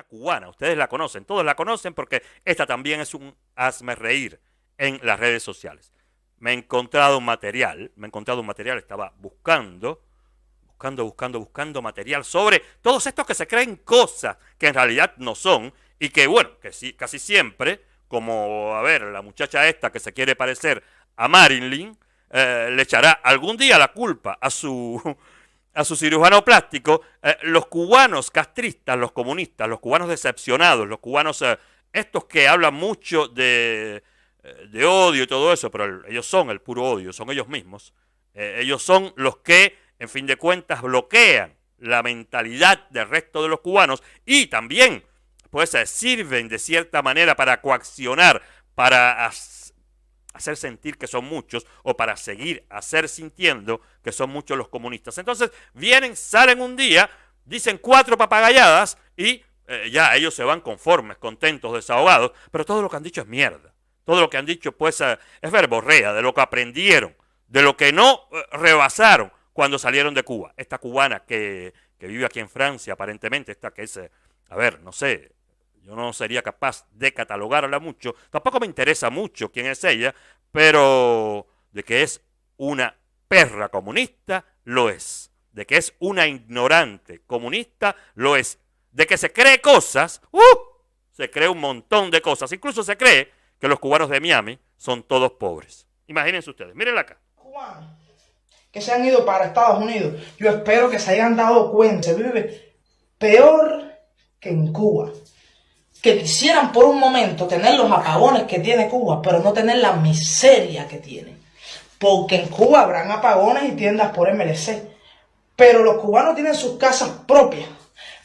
una cubana, ustedes la conocen, todos la conocen porque esta también es un hazme reír en las redes sociales. Me he encontrado un material, estaba buscando material sobre todos estos que se creen cosas que en realidad no son y que, bueno, que sí, casi siempre, como, a ver, la muchacha esta que se quiere parecer a Marilyn, le echará algún día la culpa a su cirujano plástico. Los cubanos castristas, los comunistas, los cubanos decepcionados, los cubanos estos que hablan mucho de odio y todo eso, pero ellos son el puro odio, son ellos mismos. Ellos son los que, en fin de cuentas, bloquean la mentalidad del resto de los cubanos y también, pues, sirven de cierta manera para coaccionar, para hacer sentir que son muchos o para seguir hacer sintiendo que son muchos los comunistas. Entonces vienen, salen un día, dicen 4 papagayadas y ya ellos se van conformes, contentos, desahogados, pero todo lo que han dicho es mierda. Todo lo que han dicho pues es verborrea, de lo que aprendieron, de lo que no rebasaron cuando salieron de Cuba. Esta cubana que vive aquí en Francia, aparentemente, esta que es, a ver, no sé, yo no sería capaz de catalogarla mucho, tampoco me interesa mucho quién es ella, pero de que es una perra comunista, lo es. De que es una ignorante comunista, lo es. De que se cree cosas, se cree un montón de cosas. Incluso se cree que los cubanos de Miami son todos pobres. Imagínense ustedes, mírenla acá. Cubanos que se han ido para Estados Unidos, yo espero que se hayan dado cuenta, se vive peor que en Cuba. Que quisieran por un momento tener los apagones que tiene Cuba, pero no tener la miseria que tiene. Porque en Cuba habrán apagones y tiendas por MLC. Pero los cubanos tienen sus casas propias.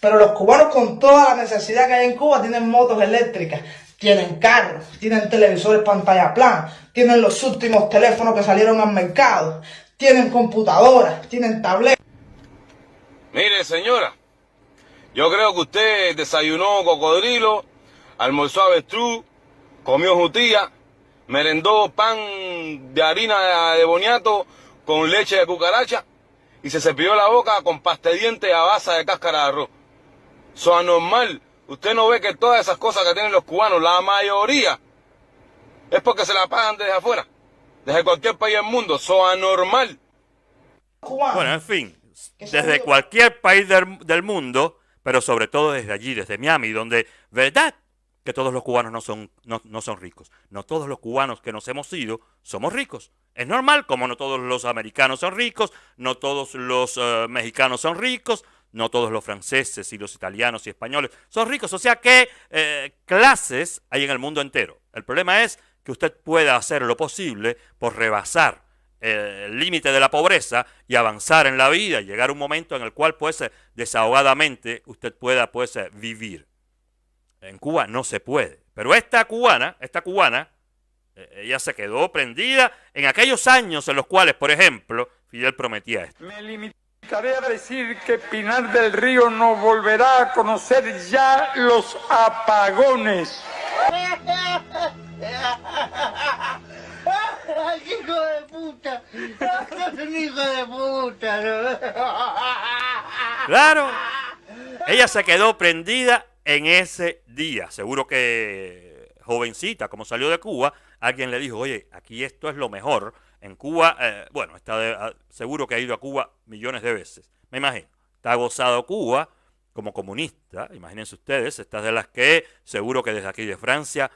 Pero los cubanos con toda la necesidad que hay en Cuba tienen motos eléctricas, tienen carros, tienen televisores pantalla plana, tienen los últimos teléfonos que salieron al mercado, tienen computadoras, tienen tabletas. Mire, señora, yo creo que usted desayunó cocodrilo, almorzó avestruz, comió jutía, merendó pan de harina de boniato con leche de cucaracha y se cepilló la boca con pasta de dientes a base de cáscara de arroz. Eso es anormal. Usted no ve que todas esas cosas que tienen los cubanos, la mayoría, es porque se la pagan desde afuera, desde cualquier país del mundo. Eso es anormal. Bueno, en fin, desde cualquier país del mundo, pero sobre todo desde allí, desde Miami, donde, ¿verdad?, que todos los cubanos no son ricos. No todos los cubanos que nos hemos ido somos ricos. Es normal, como no todos los americanos son ricos, no todos los mexicanos son ricos, no todos los franceses y los italianos y españoles son ricos. O sea que clases hay en el mundo entero. El problema es que usted pueda hacer lo posible por rebasar el límite de la pobreza y avanzar en la vida y llegar a un momento en el cual pues desahogadamente usted pueda pues vivir. En Cuba no se puede. Pero esta cubana, ella se quedó prendida en aquellos años en los cuales, por ejemplo, Fidel prometía esto. Me limitaré a decir que Pinar del Río no volverá a conocer ya los apagones. ¡Ay, qué hijo de puta! ¡Es un hijo de puta! Claro, ella se quedó prendida en ese día. Seguro que jovencita, como salió de Cuba, alguien le dijo, oye, aquí esto es lo mejor. En Cuba, bueno, seguro que ha ido a Cuba millones de veces, me imagino. Está gozado Cuba como comunista, imagínense ustedes, estas de las que seguro que desde aquí de Francia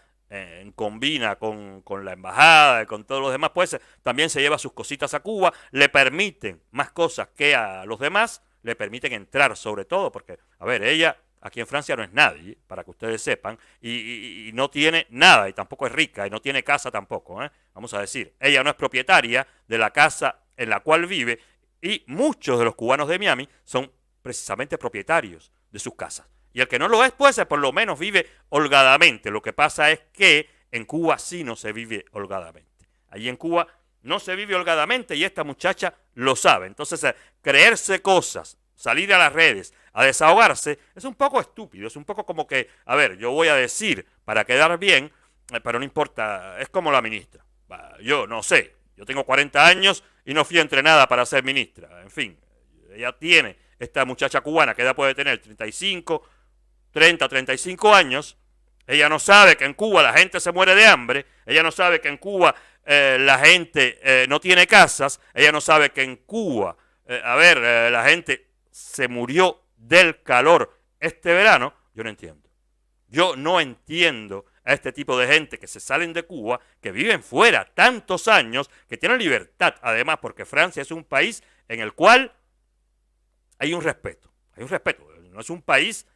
combina con la embajada y con todos los demás, pues también se lleva sus cositas a Cuba, le permiten más cosas que a los demás, le permiten entrar sobre todo, porque, a ver, ella aquí en Francia no es nadie, para que ustedes sepan, y no tiene nada, y tampoco es rica, y no tiene casa tampoco, vamos a decir, ella no es propietaria de la casa en la cual vive, y muchos de los cubanos de Miami son precisamente propietarios de sus casas. Y el que no lo es, pues, por lo menos vive holgadamente. Lo que pasa es que en Cuba sí no se vive holgadamente. Allí en Cuba no se vive holgadamente y esta muchacha lo sabe. Entonces, creerse cosas, salir a las redes, a desahogarse, es un poco estúpido. Es un poco como que, a ver, yo voy a decir para quedar bien, pero no importa, es como la ministra. Yo no sé, yo tengo 40 años y no fui entrenada para ser ministra. En fin, ella tiene, esta muchacha cubana, que edad puede tener, 35, 30, 35 años. Ella no sabe que en Cuba la gente se muere de hambre. Ella no sabe que en Cuba la gente no tiene casas. Ella no sabe que en Cuba, la gente se murió del calor este verano. Yo no entiendo. Yo no entiendo a este tipo de gente que se salen de Cuba, que viven fuera tantos años, que tienen libertad, además, porque Francia es un país en el cual hay un respeto. Hay un respeto. No es un país,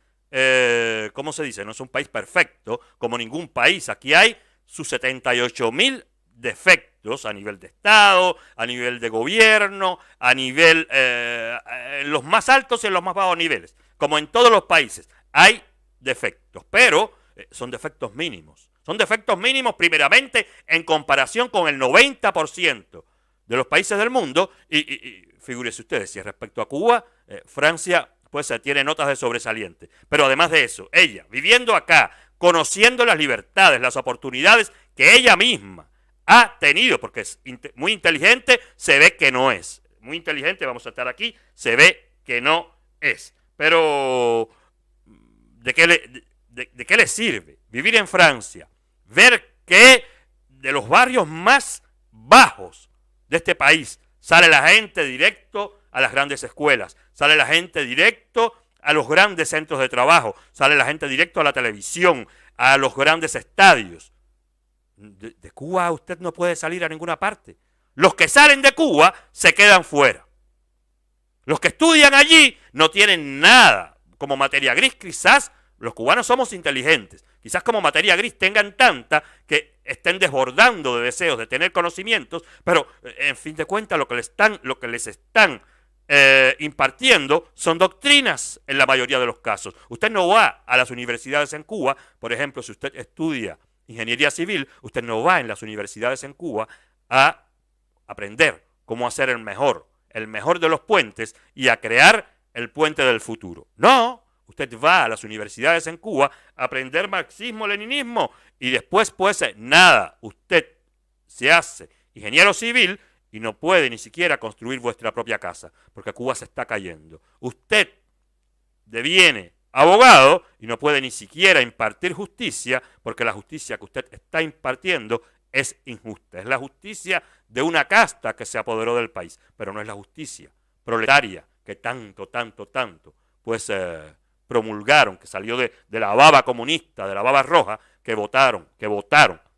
¿cómo se dice? No es un país perfecto, como ningún país. Aquí hay sus 78.000 defectos a nivel de Estado, a nivel de gobierno, a nivel, en los más altos y en los más bajos niveles. Como en todos los países, hay defectos, pero son defectos mínimos. Son defectos mínimos primeramente en comparación con el 90% de los países del mundo. Y figúrense ustedes, si respecto a Cuba, Francia pues tiene notas de sobresaliente. Pero además de eso, ella, viviendo acá, conociendo las libertades, las oportunidades que ella misma ha tenido, porque es muy inteligente, se ve que no es. Muy inteligente, vamos a estar aquí, se ve que no es. Pero, ¿de qué le sirve vivir en Francia? Ver que de los barrios más bajos de este país sale la gente directo a las grandes escuelas, sale la gente directo a los grandes centros de trabajo, sale la gente directo a la televisión, a los grandes estadios. De Cuba usted no puede salir a ninguna parte. Los que salen de Cuba se quedan fuera. Los que estudian allí no tienen nada. Como materia gris, quizás los cubanos somos inteligentes. Quizás como materia gris tengan tanta que estén desbordando de deseos de tener conocimientos, pero en fin de cuentas lo que les están impartiendo son doctrinas en la mayoría de los casos. Usted no va a las universidades en Cuba, por ejemplo, si usted estudia ingeniería civil, usted no va en las universidades en Cuba a aprender cómo hacer el mejor de los puentes y a crear el puente del futuro. No, usted va a las universidades en Cuba a aprender marxismo-leninismo y después, pues, nada, usted se hace ingeniero civil y no puede ni siquiera construir vuestra propia casa, porque Cuba se está cayendo. Usted deviene abogado y no puede ni siquiera impartir justicia, porque la justicia que usted está impartiendo es injusta. Es la justicia de una casta que se apoderó del país, pero no es la justicia proletaria que tanto, pues promulgaron, que salió de la baba comunista, de la baba roja, que votaron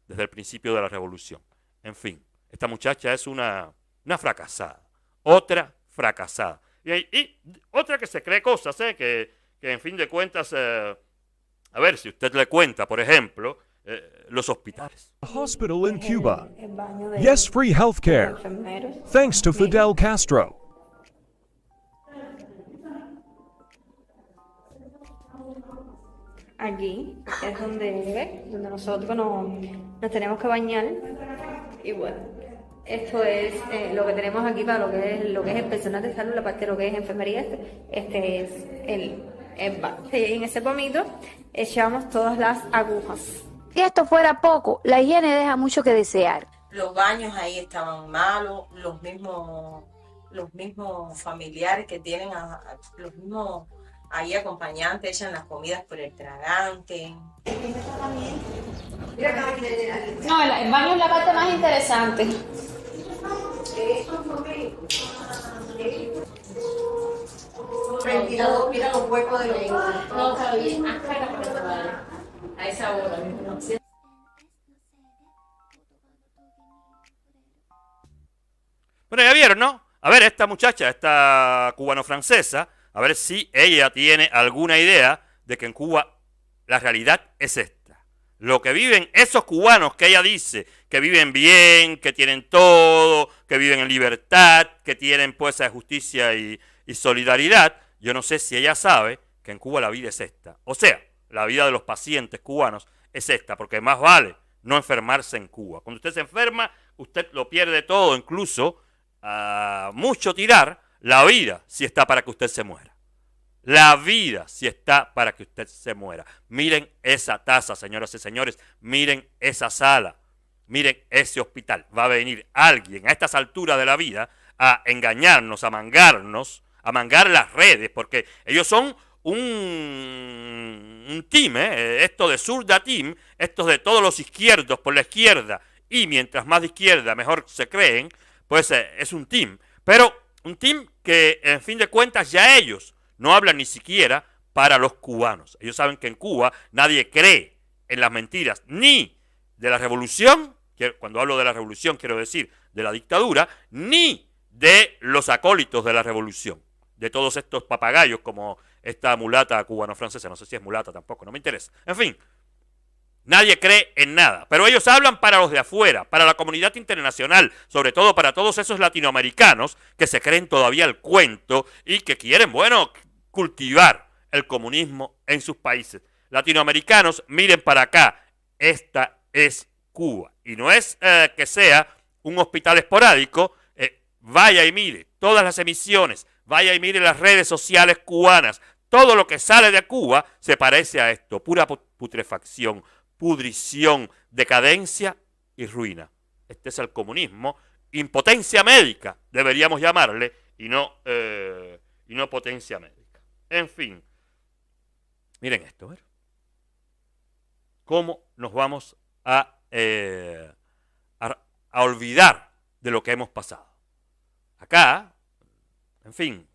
desde el principio de la revolución. En fin, esta muchacha es una fracasada, otra fracasada. Y otra que se cree cosas, que en fin de cuentas, a ver, si usted le cuenta, por ejemplo, los hospitales. Hospital in Cuba. Yes, free healthcare. Thanks to Fidel Castro. Aquí es donde nosotros nos tenemos que bañar. Y bueno, esto es lo que tenemos aquí para lo que es el personal de salud, la parte de lo que es enfermería. Este es el en ese pomito echamos todas las agujas. Si esto fuera poco, la higiene deja mucho que desear. Los baños ahí estaban malos, los mismos familiares que tienen, los mismos ahí acompañantes echan las comidas por el tragante. No, el baño es la parte más interesante. Mira los huecos de los... No, está bien. A esa hora. Bueno, ya vieron, ¿no? A ver, esta muchacha, esta cubano-francesa, a ver si ella tiene alguna idea de que en Cuba la realidad es esta. Lo que viven esos cubanos que ella dice que viven bien, que tienen todo, que viven en libertad, que tienen pues justicia y solidaridad, yo no sé si ella sabe que en Cuba la vida es esta. O sea, la vida de los pacientes cubanos es esta, porque más vale no enfermarse en Cuba. Cuando usted se enferma, usted lo pierde todo, incluso a mucho tirar, la vida si está para que usted se muera. La vida si está para que usted se muera. Miren esa taza, señoras y señores, miren esa sala, miren ese hospital. Va a venir alguien a estas alturas de la vida a engañarnos, a mangar las redes, porque ellos son un team, esto de Surda Team, estos de todos los izquierdos por la izquierda, y mientras más de izquierda mejor se creen, pues es un team. Pero un team que en fin de cuentas ya ellos no hablan ni siquiera para los cubanos. Ellos saben que en Cuba nadie cree en las mentiras ni de la revolución, cuando hablo de la revolución quiero decir de la dictadura, ni de los acólitos de la revolución, de todos estos papagayos como esta mulata cubano-francesa, no sé si es mulata tampoco, no me interesa. En fin, nadie cree en nada, pero ellos hablan para los de afuera, para la comunidad internacional, sobre todo para todos esos latinoamericanos que se creen todavía el cuento y que quieren, bueno, cultivar el comunismo en sus países. Latinoamericanos, miren para acá, esta es Cuba. Y no es que sea un hospital esporádico, vaya y mire todas las emisiones, vaya y mire las redes sociales cubanas, todo lo que sale de Cuba se parece a esto, pura putrefacción, pudrición, decadencia y ruina. Este es el comunismo, impotencia médica, deberíamos llamarle, y no potencia médica. En fin, miren esto, ¿ver? ¿Cómo nos vamos a olvidar de lo que hemos pasado? Acá, en fin,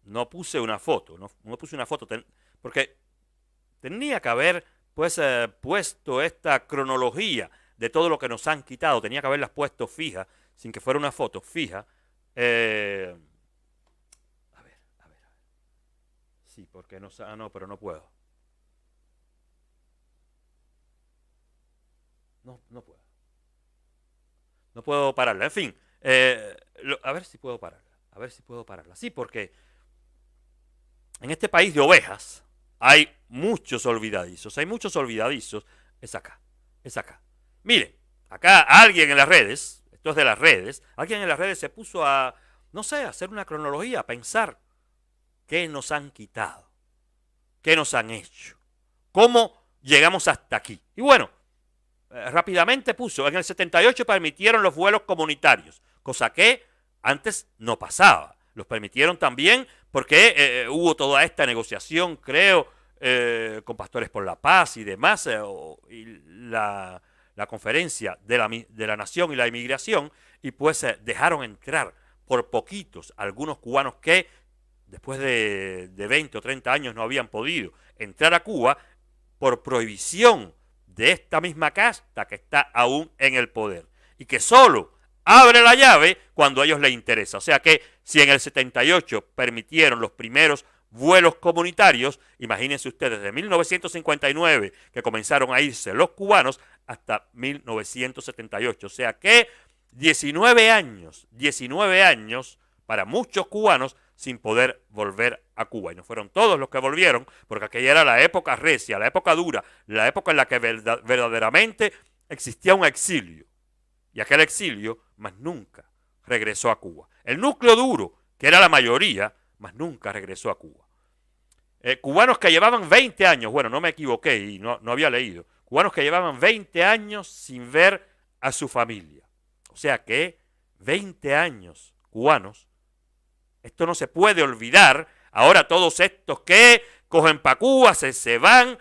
no puse una foto, no puse una foto, porque tenía que haber pues puesto esta cronología de todo lo que nos han quitado, tenía que haberlas puesto fija, sin que fuera una foto fija. A ver. Sí, porque no, no, pero no puedo. No puedo. No puedo pararla. En fin, a ver si puedo pararla. A ver si puedo pararla. Sí, porque en este país de ovejas hay muchos olvidadizos. Hay muchos olvidadizos. Es acá. Es acá. Miren, acá alguien en las redes, esto es de las redes, alguien en las redes se puso a, no sé, a hacer una cronología, a pensar qué nos han quitado, qué nos han hecho, cómo llegamos hasta aquí. Y bueno, rápidamente puso, en el 78 permitieron los vuelos comunitarios, cosa que antes no pasaba. Los permitieron también porque hubo toda esta negociación, creo, con Pastores por la Paz y demás, y la conferencia de la nación y la inmigración, y pues dejaron entrar por poquitos algunos cubanos que después de 20 o 30 años no habían podido entrar a Cuba por prohibición de esta misma casta que está aún en el poder y que solo abre la llave cuando a ellos les interesa. O sea que si en el 78 permitieron los primeros vuelos comunitarios, imagínense ustedes, desde 1959 que comenzaron a irse los cubanos hasta 1978. O sea que 19 años para muchos cubanos sin poder volver a Cuba. Y no fueron todos los que volvieron, porque aquella era la época recia, la época dura, la época en la que verdaderamente existía un exilio. Y aquel exilio más nunca regresó a Cuba. El núcleo duro, que era la mayoría, más nunca regresó a Cuba. Cubanos que llevaban 20 años, bueno, no me equivoqué y no había leído, cubanos que llevaban 20 años sin ver a su familia. O sea que 20 años cubanos, esto no se puede olvidar. Ahora todos estos que cogen para Cuba, se van,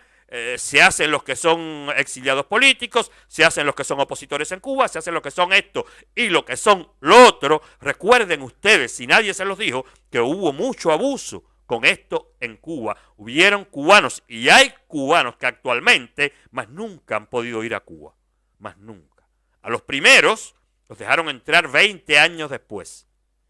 se hacen los que son exiliados políticos, se hacen los que son opositores en Cuba, se hacen los que son esto y lo que son lo otro. Recuerden ustedes, si nadie se los dijo, que hubo mucho abuso con esto en Cuba. Hubieron cubanos y hay cubanos que actualmente más nunca han podido ir a Cuba. Más nunca. A los primeros los dejaron entrar 20 años después.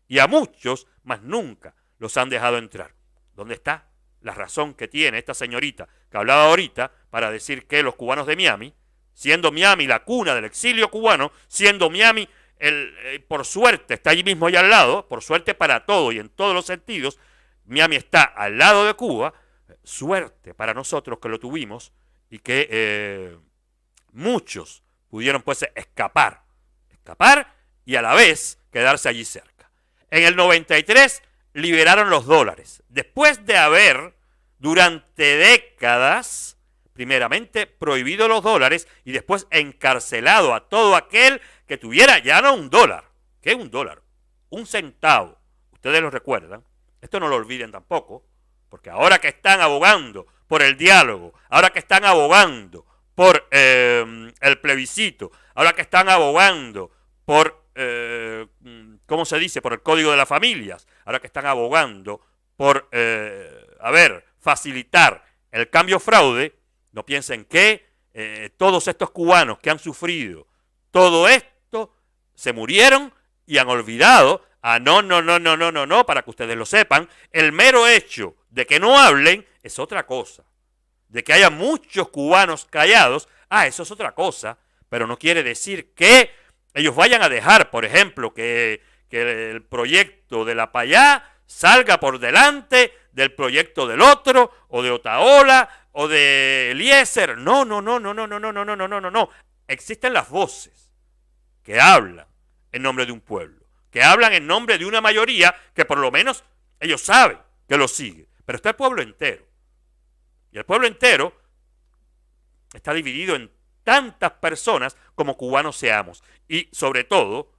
Y a muchos más nunca los han dejado entrar. ¿Dónde está la razón que tiene esta señorita que hablaba ahorita para decir que los cubanos de Miami, siendo Miami la cuna del exilio cubano, siendo Miami, por suerte, está allí mismo y al lado, por suerte para todo y en todos los sentidos, Miami está al lado de Cuba, suerte para nosotros que lo tuvimos y que muchos pudieron pues escapar y a la vez quedarse allí cerca. En el 93 liberaron los dólares, después de haber durante décadas primeramente prohibido los dólares y después encarcelado a todo aquel que tuviera ya no un dólar. ¿Qué es un dólar? Un centavo. Ustedes lo recuerdan. Esto no lo olviden tampoco, Porque ahora que están abogando por el diálogo, ahora que están abogando por el plebiscito, ahora que están abogando por, ¿cómo se dice?, por el Código de las Familias, ahora que están abogando por, facilitar el cambio fraude, no piensen que todos estos cubanos que han sufrido todo esto se murieron y han olvidado. No, para que ustedes lo sepan, el mero hecho de que no hablen es otra cosa. De que haya muchos cubanos callados, eso es otra cosa, pero no quiere decir que ellos vayan a dejar, por ejemplo, que el proyecto de la Payá salga por delante del proyecto del otro, o de Otaola, o de Eliezer. No. Existen las voces que hablan en nombre de un pueblo, que hablan en nombre de una mayoría que por lo menos ellos saben que lo sigue. Pero está el pueblo entero. Y el pueblo entero está dividido en tantas personas como cubanos seamos. Y sobre todo,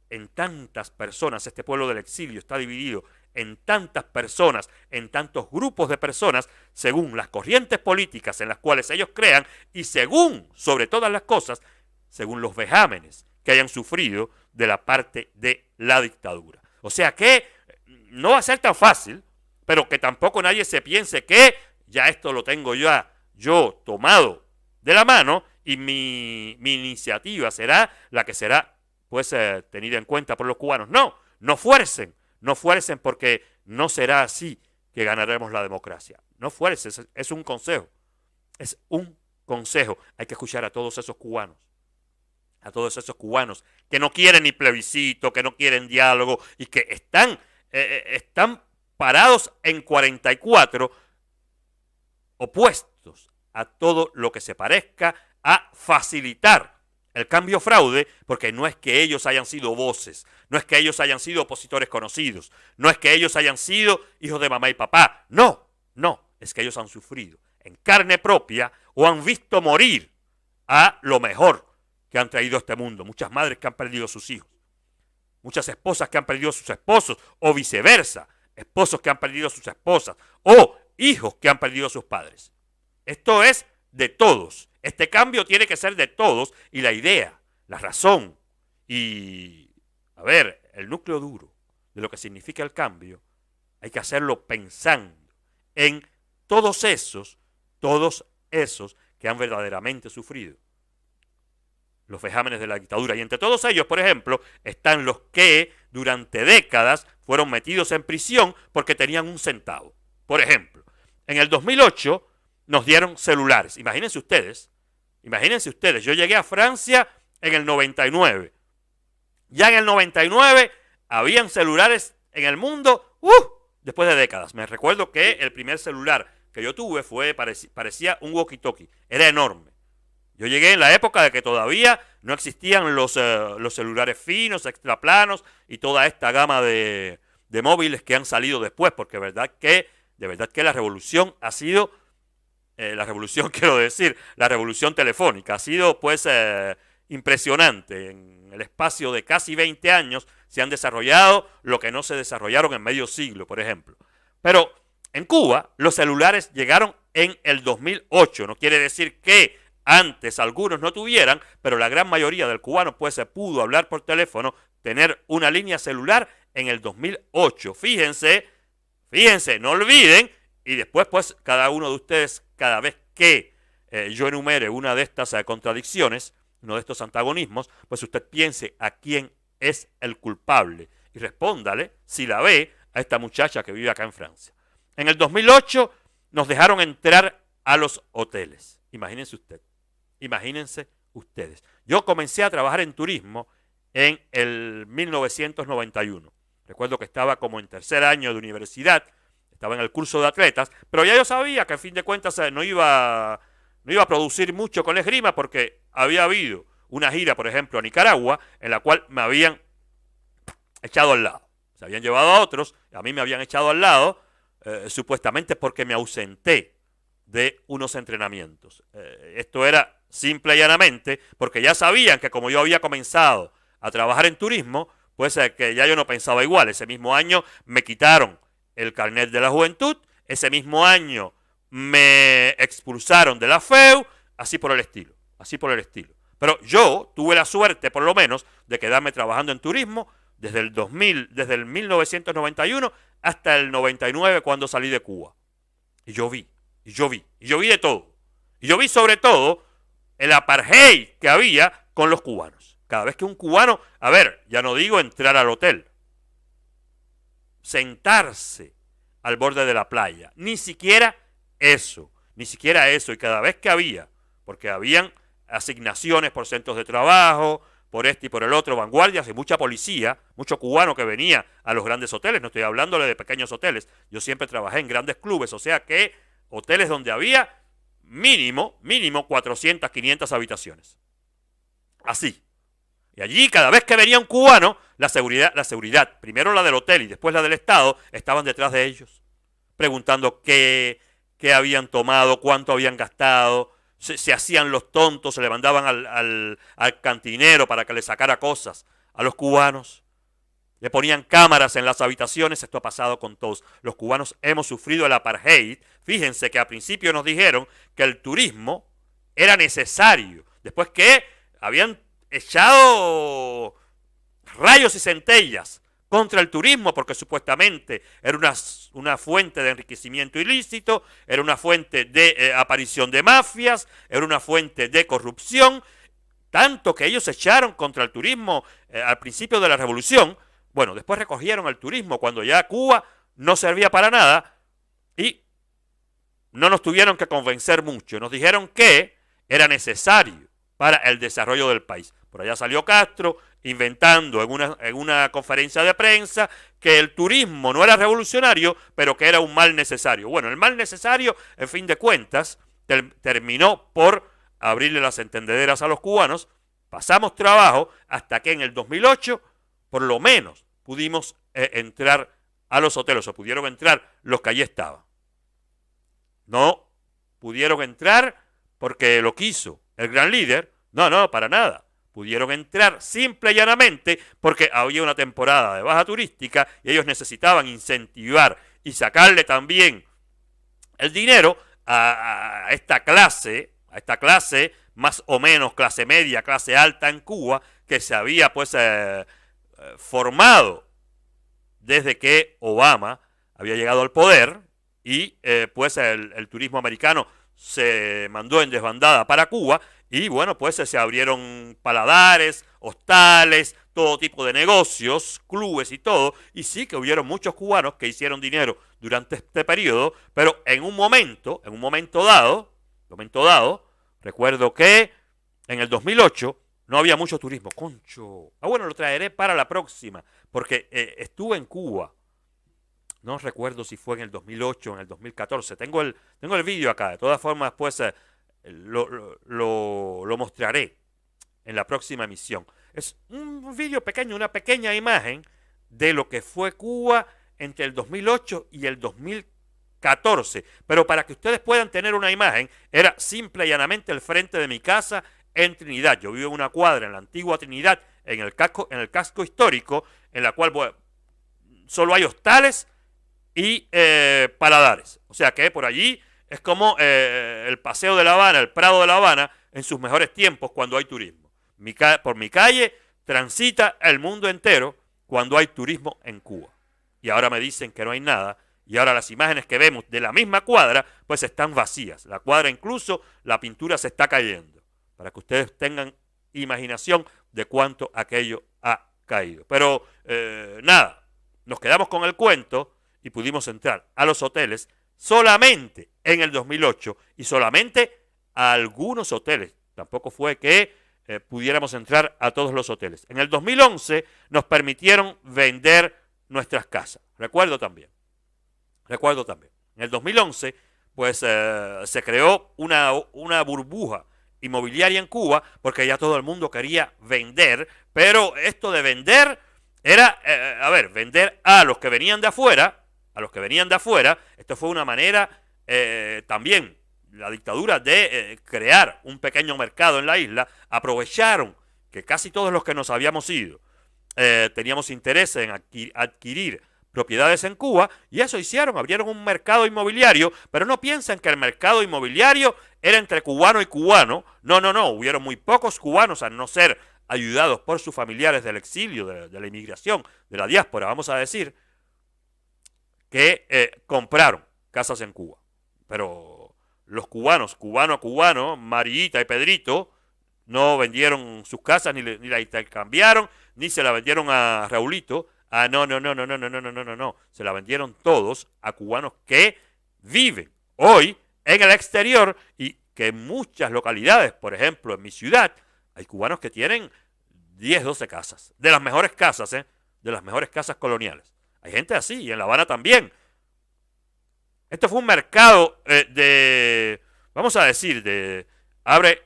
en tantas personas, este pueblo del exilio está dividido en tantas personas, en tantos grupos de personas, según las corrientes políticas en las cuales ellos crean y según, sobre todas las cosas, según los vejámenes que hayan sufrido de la parte de la dictadura. O sea que no va a ser tan fácil, pero que tampoco nadie se piense que ya esto lo tengo yo tomado de la mano y mi iniciativa será la que será pues tenida en cuenta por los cubanos. No fuercen porque no será así que ganaremos la democracia. No fuercen, es un consejo. Es un consejo. Hay que escuchar a todos esos cubanos. A todos esos cubanos que no quieren ni plebiscito, que no quieren diálogo y que están parados en 44 opuestos a todo lo que se parezca a facilitar el cambio fraude, porque no es que ellos hayan sido voces, no es que ellos hayan sido opositores conocidos, no es que ellos hayan sido hijos de mamá y papá, no, es que ellos han sufrido en carne propia o han visto morir a lo mejor que han traído a este mundo. Muchas madres que han perdido a sus hijos, muchas esposas que han perdido a sus esposos, o viceversa, esposos que han perdido a sus esposas, o hijos que han perdido a sus padres. Esto es de todos. Este cambio tiene que ser de todos y la idea, la razón y, el núcleo duro de lo que significa el cambio, hay que hacerlo pensando en todos esos que han verdaderamente sufrido los vejámenes de la dictadura. Y entre todos ellos, por ejemplo, están los que durante décadas fueron metidos en prisión porque tenían un centavo. Por ejemplo, en el 2008 nos dieron celulares. Imagínense ustedes, yo llegué a Francia en el 99. Ya en el 99 habían celulares en el mundo, después de décadas. Me recuerdo que el primer celular que yo tuve parecía un walkie-talkie, era enorme. Yo llegué en la época de que todavía no existían los celulares finos, extraplanos y toda esta gama de móviles que han salido después, porque de verdad que la revolución ha sido, la revolución telefónica ha sido pues impresionante. En el espacio de casi 20 años se han desarrollado lo que no se desarrollaron en medio siglo, por ejemplo. Pero en Cuba los celulares llegaron en el 2008, no quiere decir que antes algunos no tuvieran, pero la gran mayoría del cubano pues se pudo hablar por teléfono, tener una línea celular en el 2008. Fíjense, no olviden, y después pues cada uno de ustedes, cada vez que yo enumere una de estas contradicciones, uno de estos antagonismos, pues usted piense a quién es el culpable y respóndale, si la ve, a esta muchacha que vive acá en Francia. En el 2008 nos dejaron entrar a los hoteles. Imagínense ustedes. Yo comencé a trabajar en turismo en el 1991. Recuerdo que estaba como en tercer año de universidad, estaba en el curso de atletas, pero ya yo sabía que a fin de cuentas no iba a producir mucho con la esgrima porque había habido una gira, por ejemplo, a Nicaragua, en la cual me habían echado al lado. Se habían llevado a otros, a mí me habían echado al lado, supuestamente porque me ausenté de unos entrenamientos. Esto era simple y llanamente porque ya sabían que como yo había comenzado a trabajar en turismo, pues que ya yo no pensaba igual. Ese mismo año me quitaron el carnet de la juventud, ese mismo año me expulsaron de la FEU, así por el estilo, así por el estilo. Pero yo tuve la suerte, por lo menos, de quedarme trabajando en turismo desde el 2000, desde el 1991 hasta el 99 cuando salí de Cuba. Y yo vi de todo. Y yo vi sobre todo el apartheid que había con los cubanos. Cada vez que un cubano, a ver, ya no digo entrar al hotel, sentarse al borde de la playa, ni siquiera eso. Y cada vez que había, porque habían asignaciones por centros de trabajo, por este y por el otro, vanguardias y mucha policía, mucho cubano que venía a los grandes hoteles, no estoy hablándole de pequeños hoteles, yo siempre trabajé en grandes clubes, o sea que hoteles donde había mínimo 400, 500 habitaciones. Así. Y allí cada vez que venía un cubano, la seguridad, primero la del hotel y después la del Estado, estaban detrás de ellos, preguntando qué habían tomado, cuánto habían gastado, se hacían los tontos, se le mandaban al cantinero para que le sacara cosas a los cubanos. Le ponían cámaras en las habitaciones, esto ha pasado con todos. Los cubanos hemos sufrido el apartheid. Fíjense que al principio nos dijeron que el turismo era necesario, después que habían echado rayos y centellas contra el turismo porque supuestamente era una fuente de enriquecimiento ilícito, era una fuente de aparición de mafias, era una fuente de corrupción, tanto que ellos echaron contra el turismo al principio de la revolución. Bueno, después recogieron el turismo cuando ya Cuba no servía para nada y no nos tuvieron que convencer mucho. Nos dijeron que era necesario para el desarrollo del país. Por allá salió Castro inventando en una conferencia de prensa que el turismo no era revolucionario, pero que era un mal necesario. Bueno, el mal necesario, en fin de cuentas, terminó por abrirle las entendederas a los cubanos. Pasamos trabajo hasta que en el 2008, por lo menos, pudimos entrar a los hoteles, o pudieron entrar los que allí estaban. No pudieron entrar porque lo quiso el gran líder. No, para nada. Pudieron entrar simple y llanamente porque había una temporada de baja turística y ellos necesitaban incentivar y sacarle también el dinero a esta clase más o menos clase media, clase alta en Cuba, que se había pues formado desde que Obama había llegado al poder y pues el turismo americano se mandó en desbandada para Cuba. Y bueno, pues se abrieron paladares, hostales, todo tipo de negocios, clubes y todo. Y sí que hubieron muchos cubanos que hicieron dinero durante este periodo, pero en un momento dado, recuerdo que en el 2008 no había mucho turismo. Concho. Bueno, lo traeré para la próxima, porque estuve en Cuba. No recuerdo si fue en el 2008 o en el 2014. Tengo el vídeo acá. De todas formas, pues lo mostraré en la próxima emisión. Es un vídeo pequeño, una pequeña imagen de lo que fue Cuba entre el 2008 y el 2014. Pero para que ustedes puedan tener una imagen, era simple y llanamente el frente de mi casa en Trinidad. Yo vivo en una cuadra en la antigua Trinidad, en el casco histórico, en la cual bueno, solo hay hostales y paladares. O sea que por allí es como el Paseo de La Habana, el Prado de La Habana, en sus mejores tiempos cuando hay turismo. Por mi calle transita el mundo entero cuando hay turismo en Cuba. Y ahora me dicen que no hay nada. Y ahora las imágenes que vemos de la misma cuadra, pues están vacías. La cuadra incluso, la pintura se está cayendo. Para que ustedes tengan imaginación de cuánto aquello ha caído. Pero nada, nos quedamos con el cuento y pudimos entrar a los hoteles solamente en el 2008 y solamente a algunos hoteles. Tampoco fue que pudiéramos entrar a todos los hoteles. En el 2011 nos permitieron vender nuestras casas. Recuerdo también. En el 2011 pues se creó una burbuja inmobiliaria en Cuba porque ya todo el mundo quería vender, pero esto de vender era, vender a los que venían de afuera. Esto fue una manera también, la dictadura de crear un pequeño mercado en la isla. Aprovecharon que casi todos los que nos habíamos ido teníamos interés en adquirir propiedades en Cuba, y eso hicieron, abrieron un mercado inmobiliario, pero no piensen que el mercado inmobiliario era entre cubano y cubano. No, hubieron muy pocos cubanos, a no ser ayudados por sus familiares del exilio, de la inmigración, de la diáspora, vamos a decir, que compraron casas en Cuba. Pero los cubanos, cubano a cubano, Marillita y Pedrito, no vendieron sus casas, ni la intercambiaron, ni se la vendieron a Raulito. Ah, no. Se la vendieron todos a cubanos que viven hoy en el exterior y que en muchas localidades, por ejemplo, en mi ciudad, hay cubanos que tienen 10, 12 casas. De las mejores casas, de las mejores casas coloniales. Hay gente así, y en La Habana también. Esto fue un mercado vamos a decir, abre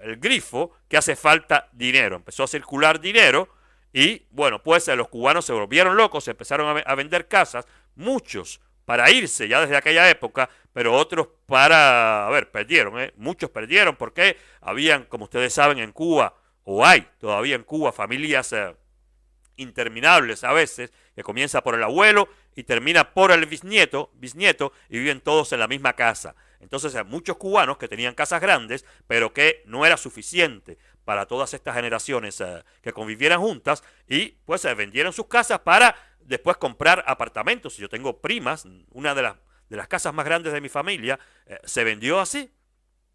el grifo que hace falta dinero. Empezó a circular dinero. Y bueno, pues los cubanos se volvieron locos, empezaron a vender casas, muchos para irse ya desde aquella época, pero otros perdieron, muchos perdieron porque habían, como ustedes saben, en Cuba, o hay todavía en Cuba, familias interminables a veces, que comienza por el abuelo y termina por el bisnieto, y viven todos en la misma casa. Entonces hay muchos cubanos que tenían casas grandes, pero que no era suficiente para todas estas generaciones que convivieran juntas, y pues vendieron sus casas para después comprar apartamentos. Yo tengo primas, una de las casas más grandes de mi familia se vendió así.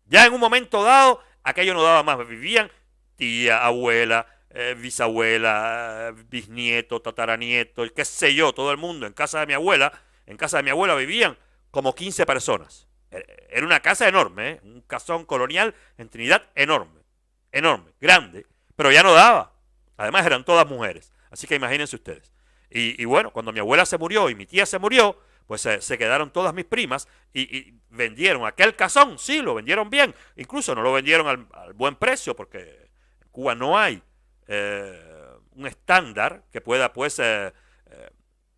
Ya en un momento dado, aquello no daba más. Vivían tía, abuela, bisabuela, bisnieto, tataranieto, qué sé yo, todo el mundo en casa de mi abuela. En casa de mi abuela vivían como 15 personas. Era una casa enorme, un casón colonial en Trinidad enorme, grande, pero ya no daba. Además eran todas mujeres, así que imagínense ustedes. Y bueno, cuando mi abuela se murió y mi tía se murió, pues se quedaron todas mis primas y vendieron aquel casón. Sí, lo vendieron bien, incluso no lo vendieron al buen precio, porque en Cuba no hay un estándar que pueda pues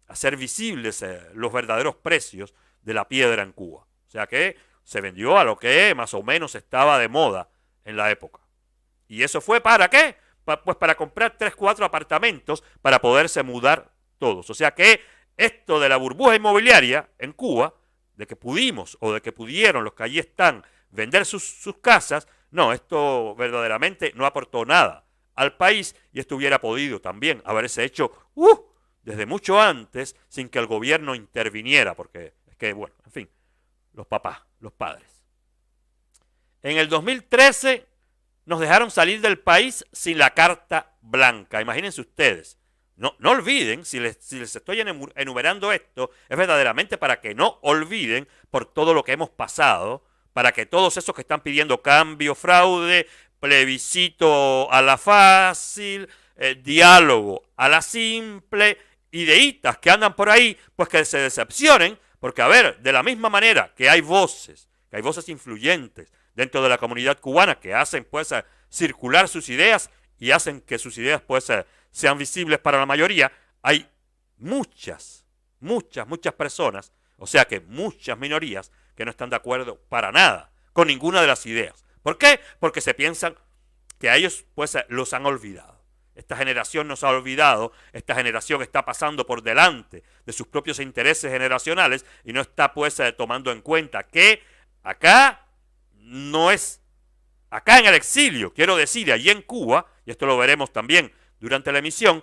hacer visibles los verdaderos precios de la piedra en Cuba. O sea que se vendió a lo que más o menos estaba de moda en la época. ¿Y eso fue para qué? Pues para comprar 3, 4 apartamentos para poderse mudar todos. O sea que esto de la burbuja inmobiliaria en Cuba, de que pudimos o de que pudieron los que allí están vender sus casas, no, esto verdaderamente no aportó nada al país, y esto hubiera podido también haberse hecho desde mucho antes sin que el gobierno interviniera, porque es que, bueno, en fin, los papás, los padres. En el 2013 nos dejaron salir del país sin la carta blanca. Imagínense ustedes. No olviden, si les estoy enumerando esto, es verdaderamente para que no olviden por todo lo que hemos pasado, para que todos esos que están pidiendo cambio, fraude, plebiscito a la fácil, diálogo a la simple, ideitas que andan por ahí, pues que se decepcionen, porque a ver, de la misma manera que hay voces influyentes dentro de la comunidad cubana que hacen pues circular sus ideas y hacen que sus ideas pues sean visibles para la mayoría, hay muchas personas, o sea que muchas minorías que no están de acuerdo para nada con ninguna de las ideas. ¿Por qué? Porque se piensan que a ellos pues los han olvidado. Esta generación nos ha olvidado, esta generación está pasando por delante de sus propios intereses generacionales y no está pues tomando en cuenta que acá no es, acá en el exilio, quiero decir, allí en Cuba, y esto lo veremos también durante la emisión,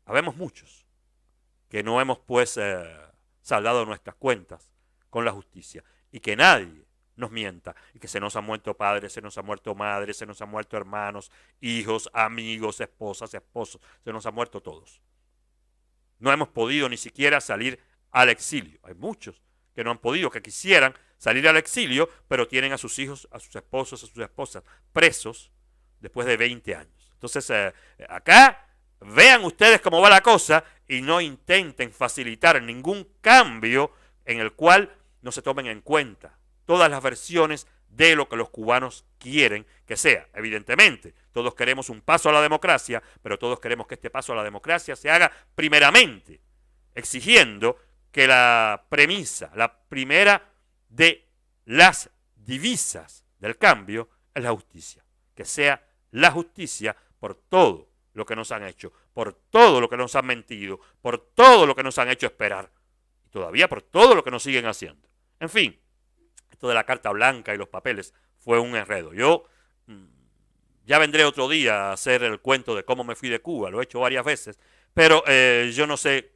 habemos muchos que no hemos pues saldado nuestras cuentas con la justicia, y que nadie nos mienta, y que se nos han muerto padres, se nos han muerto madres, se nos han muerto hermanos, hijos, amigos, esposas, esposos, se nos han muerto todos. No hemos podido ni siquiera salir al exilio. Hay muchos que no han podido, que quisieran salir al exilio, pero tienen a sus hijos, a sus esposos, a sus esposas presos después de 20 años. Entonces, acá vean ustedes cómo va la cosa y no intenten facilitar ningún cambio en el cual no se tomen en cuenta todas las versiones de lo que los cubanos quieren que sea. Evidentemente, todos queremos un paso a la democracia, pero todos queremos que este paso a la democracia se haga primeramente exigiendo que la premisa, la primera de las divisas del cambio es la justicia. Que sea la justicia por todo lo que nos han hecho, por todo lo que nos han mentido, por todo lo que nos han hecho esperar y todavía por todo lo que nos siguen haciendo. En fin, esto de la carta blanca y los papeles fue un enredo. Yo ya vendré otro día a hacer el cuento de cómo me fui de Cuba, lo he hecho varias veces, pero yo no sé,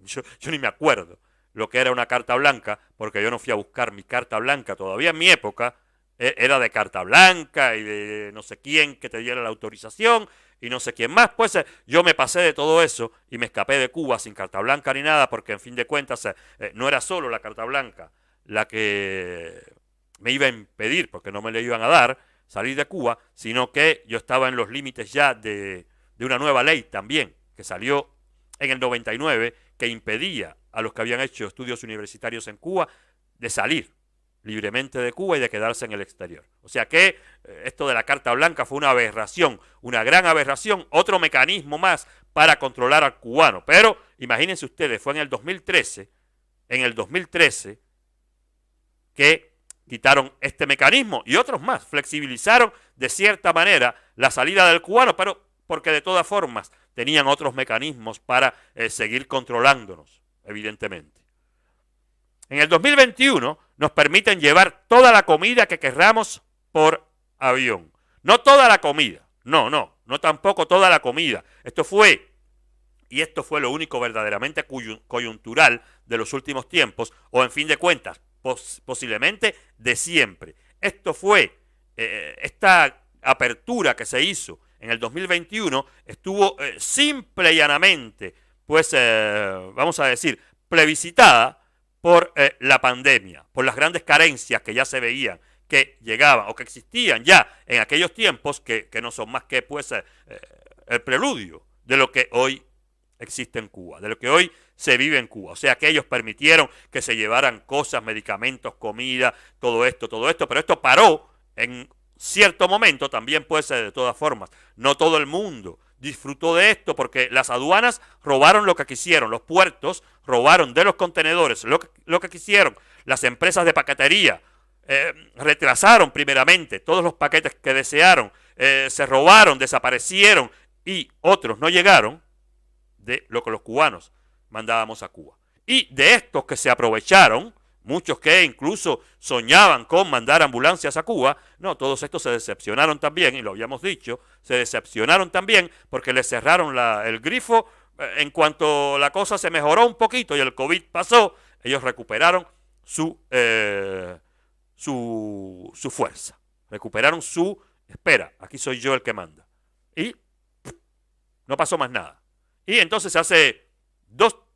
yo ni me acuerdo lo que era una carta blanca, porque yo no fui a buscar mi carta blanca. Todavía en mi época era de carta blanca y de no sé quién que te diera la autorización y no sé quién más. Pues yo me pasé de todo eso y me escapé de Cuba sin carta blanca ni nada, porque en fin de cuentas no era solo la carta blanca la que me iba a impedir, porque no me le iban a dar, salir de Cuba, sino que yo estaba en los límites ya de una nueva ley también, que salió en el 99, que impedía a los que habían hecho estudios universitarios en Cuba de salir libremente de Cuba y de quedarse en el exterior. O sea que esto de la carta blanca fue una aberración, una gran aberración, otro mecanismo más para controlar al cubano. Pero imagínense ustedes, fue en el 2013 que quitaron este mecanismo y otros más, flexibilizaron de cierta manera la salida del cubano, pero porque de todas formas tenían otros mecanismos para seguir controlándonos, evidentemente. En el 2021 nos permiten llevar toda la comida que querramos por avión. No toda la comida, no tampoco toda la comida. Esto fue lo único verdaderamente coyuntural de los últimos tiempos, o en fin de cuentas, posiblemente de siempre. Esto fue, esta apertura que se hizo en el 2021 estuvo simple y llanamente, pues vamos a decir, plebiscitada por la pandemia, por las grandes carencias que ya se veían, que llegaban o que existían ya en aquellos tiempos, que no son más que pues el preludio de lo que hoy existe en Cuba, de lo que hoy se vive en Cuba. O sea que ellos permitieron que se llevaran cosas, medicamentos, comida, todo esto, pero esto paró en cierto momento también, pues de todas formas. No todo el mundo disfrutó de esto, porque las aduanas robaron lo que quisieron, los puertos robaron de los contenedores lo que quisieron, las empresas de paquetería retrasaron primeramente todos los paquetes que desearon, se robaron, desaparecieron y otros no llegaron de lo que los cubanos mandábamos a Cuba. Y de estos que se aprovecharon, muchos que incluso soñaban con mandar ambulancias a Cuba, no, todos estos se decepcionaron también, y lo habíamos dicho, se decepcionaron también porque les cerraron el grifo. En cuanto la cosa se mejoró un poquito y el COVID pasó, ellos recuperaron su fuerza, recuperaron su, espera, aquí soy yo el que manda. Y no pasó más nada. Y entonces hace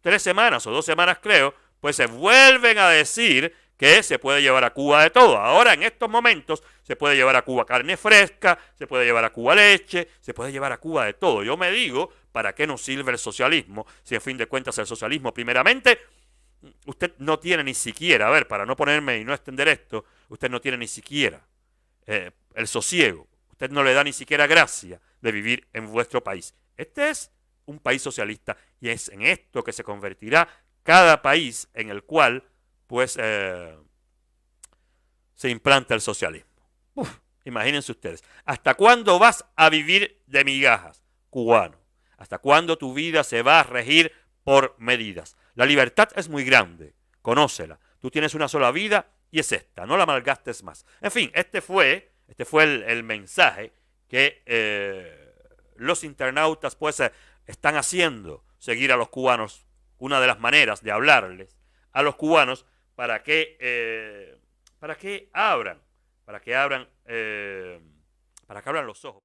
3 semanas o 2 semanas creo, pues se vuelven a decir que se puede llevar a Cuba de todo. Ahora, en estos momentos, se puede llevar a Cuba carne fresca, se puede llevar a Cuba leche, se puede llevar a Cuba de todo. Yo me digo, ¿para qué nos sirve el socialismo? Si en fin de cuentas el socialismo, primeramente, usted no tiene ni siquiera, a ver, para no ponerme y no extender esto, usted no tiene ni siquiera el sosiego. Usted no le da ni siquiera gracia de vivir en vuestro país. Este es un país socialista y es en esto que se convertirá cada país en el cual pues se implanta el socialismo. Imagínense ustedes, ¿hasta cuándo vas a vivir de migajas, cubano? ¿Hasta cuándo tu vida se va a regir por medidas? La libertad es muy grande, conócela. Tú tienes una sola vida y es esta, no la malgastes más. En fin, este fue el mensaje que los internautas pues están haciendo seguir a los cubanos, una de las maneras de hablarles a los cubanos para que abran los ojos.